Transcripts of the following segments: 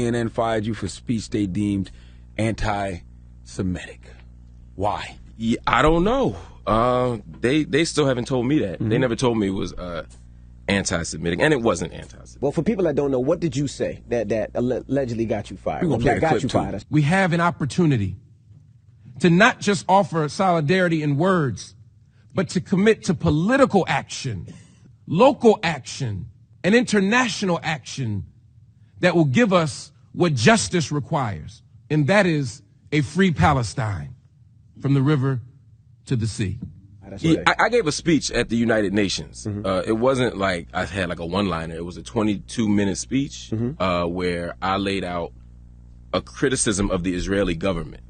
CNN fired you for speech they deemed anti-Semitic. Why? Yeah, I don't know. They still haven't told me that. They never told me it was anti-Semitic, and it wasn't anti-Semitic. Well, for people that don't know, what did you say that allegedly got you fired? We're gonna play the clip too. We have an opportunity to not just offer solidarity in words, but to commit to political action, local action, and international action that will give us what justice requires, and that is a free Palestine from the river to the sea. Yeah, I gave a speech at the United Nations. It wasn't like I had like a one-liner. It was a 22-minute speech where I laid out a criticism of the Israeli government.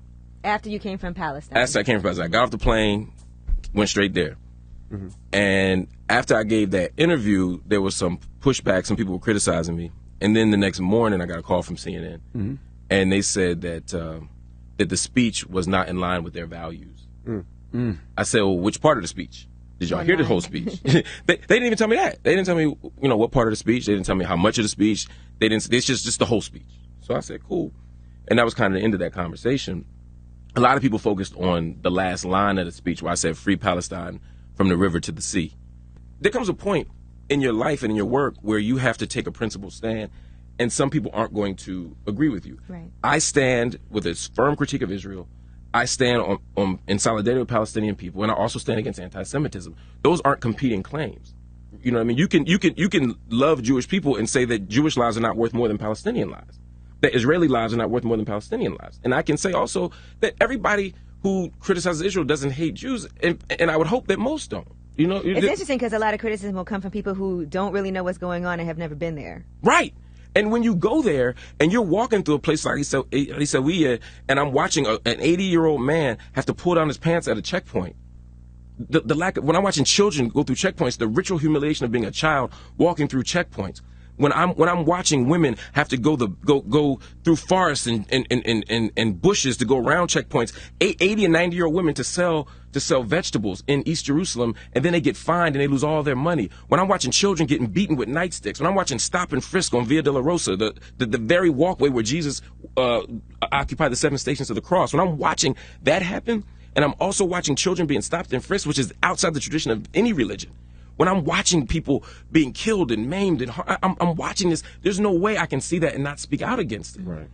After you came from Palestine? After I came from Palestine. I got off the plane, went straight there. And after I gave that interview, there was some pushback. Some people were criticizing me. And then the next morning, I got a call from CNN. And they said that the speech was not in line with their values. I said, well, which part of the speech? Did y'all hear the whole speech? They didn't even tell me that. They didn't tell me, what part of the speech. They didn't tell me how much of the speech. It's just the whole speech. So I said, cool. And that was kind of the end of that conversation. A lot of people focused on the last line of the speech where I said, free Palestine from the river to the sea. There comes a point in your life and in your work where you have to take a principled stand, and some people aren't going to agree with you. Right. I stand with a firm critique of Israel. I stand in solidarity with Palestinian people, and I also stand against anti-Semitism. Those aren't competing claims. You know what I mean? You can love Jewish people and say that Jewish lives are not worth more than Palestinian lives, that Israeli lives are not worth more than Palestinian lives. And I can say also that everybody who criticizes Israel doesn't hate Jews, and I would hope that most don't. It's interesting because a lot of criticism will come from people who don't really know what's going on and have never been there. Right. And when you go there and you're walking through a place like Isawiyah, and I'm watching an 80-year-old man have to pull down his pants at a checkpoint. The lack of, when I'm watching children go through checkpoints, the ritual humiliation of being a child walking through checkpoints. When I'm watching women have to go through forests and bushes to go around checkpoints, 80 and 90-year-old women to sell vegetables in East Jerusalem, and then they get fined and they lose all their money. When I'm watching children getting beaten with nightsticks, when I'm watching stop and frisk on Via Dolorosa, the very walkway where Jesus occupied the 7 stations of the cross, when I'm watching that happen, and I'm also watching children being stopped and frisked, which is outside the tradition of any religion. When I'm watching people being killed and maimed, and I'm watching this, there's no way I can see that and not speak out against it. Right.